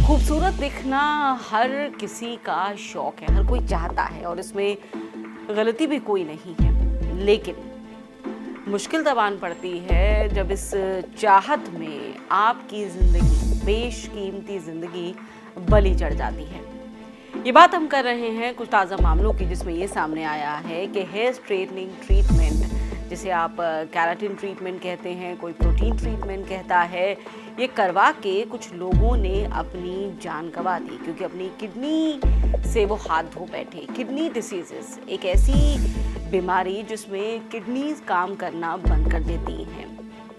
खूबसूरत दिखना हर किसी का शौक है, हर कोई चाहता है और इसमें गलती भी कोई नहीं है। लेकिन मुश्किल तब आन पड़ती है जब इस चाहत में आपकी जिंदगी, बेशकीमती जिंदगी बलि चढ़ जाती है। ये बात हम कर रहे हैं कुछ ताज़ा मामलों की, जिसमें ये सामने आया है कि हेयर स्ट्रेटनिंग ट्रीटमेंट, जिसे आप केराटिन ट्रीटमेंट कहते हैं, कोई प्रोटीन ट्रीटमेंट कहता है, ये करवा के कुछ लोगों ने अपनी जान गंवा दी क्योंकि अपनी किडनी से वो हाथ धो बैठे। किडनी डिसीजेस एक ऐसी बीमारी जिसमें किडनीज काम करना बंद कर देती हैं।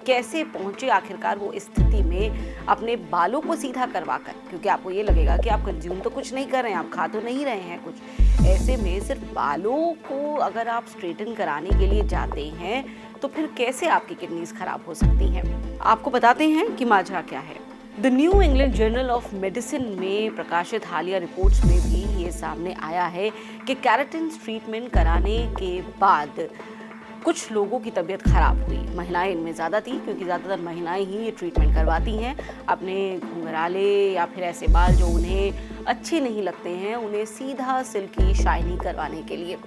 कैसे पहुंचे आखिरकार वो इस स्थिति में अपने बालों को सीधा करवाकर, क्योंकि आपको ये लगेगा कि आप कंज्यूम तो कुछ नहीं कर रहे हैं, आप खा तो नहीं रहे हैं कुछ। ऐसे में सिर्फ बालों को अगर आप स्ट्रेटन कराने के लिए जाते हैं तो फिर कैसे आपकी किडनीज खराब हो सकती हैं। आपको बताते हैं कि माजरा क्या है। The new England journal of medicine में प्रकाशित हालिया रिपोर्ट्स में भी ये सामने आया है कि केराटिन ट्रीटमेंट कराने के बाद कुछ लोगों की तबीयत खराब हुई। महिलाएं इनमें ज़्यादा थी क्योंकि ज़्यादातर महिलाएं ही ये ट्रीटमेंट करवाती हैं अपने घुंघराले या फिर ऐसे बाल जो उन्हें अच्छे नहीं लगते हैं, उन्हें सीधा सिल्की शाइनी करवाने के लिए।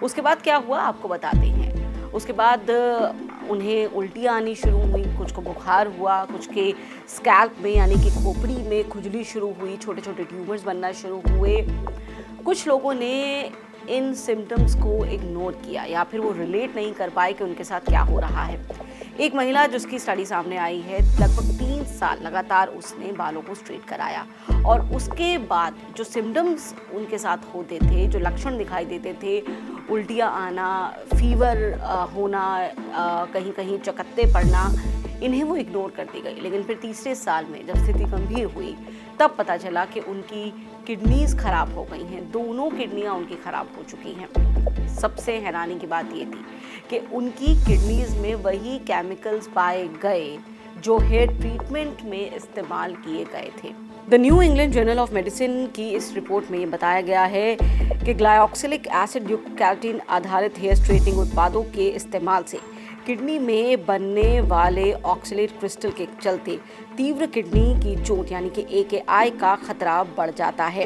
उसके बाद क्या हुआ आपको बताते हैं। उसके बाद उन्हें उल्टियाँ आनी शुरू हुई, कुछ को बुखार हुआ, कुछ के स्कैल्प में यानी कि खोपड़ी में खुजली शुरू हुई, छोटे छोटे ट्यूमर्स बनना शुरू हुए। कुछ लोगों ने इन सिम्टम्स को इग्नोर किया या फिर वो रिलेट नहीं कर पाए कि उनके साथ क्या हो रहा है। एक महिला जिसकी स्टडी सामने आई है, लगभग 3 साल लगातार उसने बालों को स्ट्रेट कराया और उसके बाद जो सिम्टम्स उनके साथ होते थे, जो लक्षण दिखाई देते थे, उल्टियाँ आना, फीवर होना, कहीं कहीं चकत्ते पड़ना, इन्हें वो इग्नोर करती गई। लेकिन फिर तीसरे साल में जब स्थिति गंभीर हुई तब पता चला कि उनकी किडनीज खराब हो गई हैं, दोनों किडनियां उनकी खराब हो चुकी हैं। सबसे हैरानी की बात ये थी कि उनकी किडनीज में वही केमिकल्स पाए गए जो हेयर ट्रीटमेंट में इस्तेमाल किए गए थे। The new England journal of medicine की इस रिपोर्ट में ये बताया गया है कि ग्लाइऑक्सिलिक एसिड युक्त केराटिन आधारित हेयर स्ट्रेटनिंग उत्पादों के इस्तेमाल से किडनी में बनने वाले ऑक्सलेट क्रिस्टल के चलते तीव्र किडनी की चोट यानी कि AKI का खतरा बढ़ जाता है।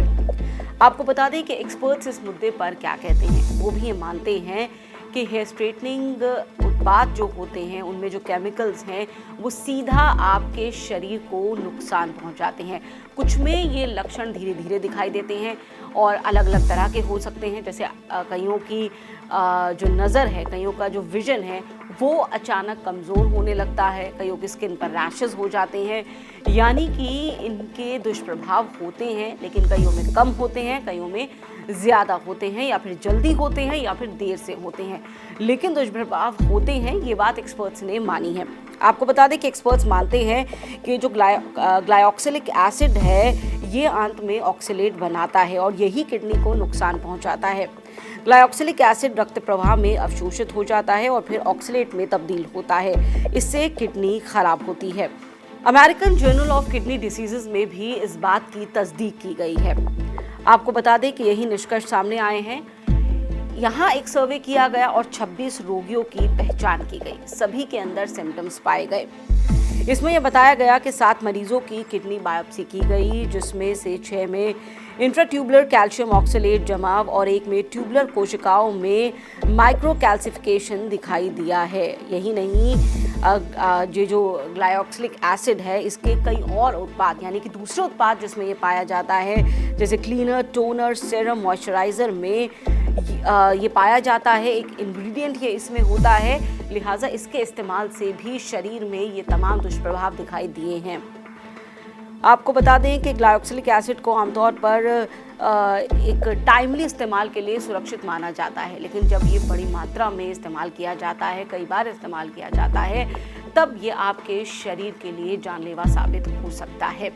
आपको बता दें कि एक्सपर्ट्स इस मुद्दे पर क्या कहते हैं। वो भी ये मानते हैं कि हेयर स्ट्रेटनिंग उत्पाद जो होते हैं उनमें जो केमिकल्स हैं वो सीधा आपके शरीर को नुकसान पहुंचाते हैं। कुछ में ये लक्षण धीरे धीरे दिखाई देते हैं और अलग अलग तरह के हो सकते हैं। जैसे कईयों की जो नज़र है, कईयों का जो विजन है वो अचानक कमज़ोर होने लगता है, कईयों की स्किन पर रैशेस हो जाते हैं, यानी कि इनके दुष्प्रभाव होते हैं, लेकिन कईयों में कम होते हैं, कईयों में ज़्यादा होते हैं, या फिर जल्दी होते हैं या फिर देर से होते हैं, लेकिन दुष्प्रभाव होते हैं। ये बात एक्सपर्ट्स ने मानी है। आपको बता दें कि एक्सपर्ट्स मानते हैं कि जो ग्लाइऑक्सिलिक एसिड है ये अंत में ऑक्सलेट बनाता है और यही किडनी को नुकसान पहुंचाता है। ग्लाइऑक्सिलिक एसिड रक्त प्रवाह में अवशोषित हो जाता है और फिर ऑक्सलेट में तब्दील होता है। इससे किडनी खराब होती है। American journal of kidney diseases में भी इस बात की तस्दीक की गई है। आपको बता दें कि यही निष्कर्ष सामने आए हैं। यहाँ एक सर्वे किया गया और 26 रोगियों की पहचान की गई। सभी के अंदर सिम्टम्स पाए गए। इसमें यह बताया गया कि 7 मरीजों की किडनी बायोप्सी की गई, जिसमें से 6 में इंट्राट्यूबुलर कैल्शियम ऑक्सलेट जमाव और 1 में ट्यूबुलर कोशिकाओं में माइक्रो कैल्सिफिकेशन दिखाई दिया है। यही नहीं, जो ग्लाइऑक्सिलिक एसिड है इसके कई और उत्पाद यानी कि दूसरे उत्पाद जिसमें ये पाया जाता है, जैसे क्लीनर, टोनर, सेरम, मॉइस्चराइज़र में ये पाया जाता है। एक इंग्रेडिएंट ये इसमें होता है, लिहाजा इसके इस्तेमाल से भी शरीर में ये तमाम दुष्प्रभाव दिखाई दिए हैं। आपको बता दें कि ग्लाइऑक्सिलिक एसिड को आमतौर पर एक टाइमली इस्तेमाल के लिए सुरक्षित माना जाता है, लेकिन जब ये बड़ी मात्रा में इस्तेमाल किया जाता है, कई बार इस्तेमाल किया जाता है, तब ये आपके शरीर के लिए जानलेवा साबित हो सकता है।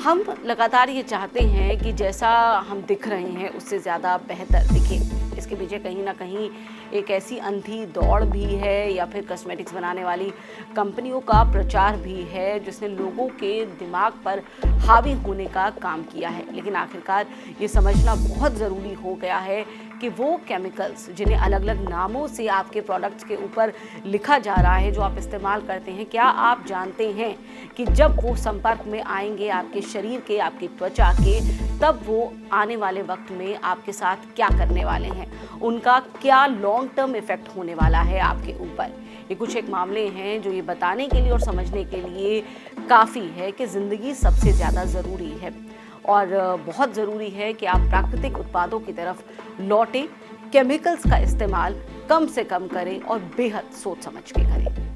हम लगातार ये चाहते हैं कि जैसा हम दिख रहे हैं उससे ज़्यादा बेहतर दिखे। इसके पीछे कहीं ना कहीं एक ऐसी अंधी दौड़ भी है या फिर कॉस्मेटिक्स बनाने वाली कंपनियों का प्रचार भी है जिसने लोगों के दिमाग पर हावी होने का काम किया है। लेकिन आखिरकार ये समझना बहुत ज़रूरी हो गया है कि वो केमिकल्स जिन्हें अलग अलग नामों से आपके प्रोडक्ट्स के ऊपर लिखा जा रहा है, जो आप इस्तेमाल करते हैं, क्या आप जानते हैं कि जब वो संपर्क में आएंगे आपके शरीर के, आपकी त्वचा के, तब वो आने वाले वक्त में आपके साथ क्या करने वाले हैं, उनका क्या लॉन्ग टर्म इफेक्ट होने वाला है आपके ऊपर। ये कुछ एक मामले हैं जो ये बताने के लिए और समझने के लिए काफ़ी है कि ज़िंदगी सबसे ज़्यादा ज़रूरी है और बहुत ज़रूरी है कि आप प्राकृतिक उत्पादों की तरफ लौटें, केमिकल्स का इस्तेमाल कम से कम करें और बेहद सोच समझ के करें।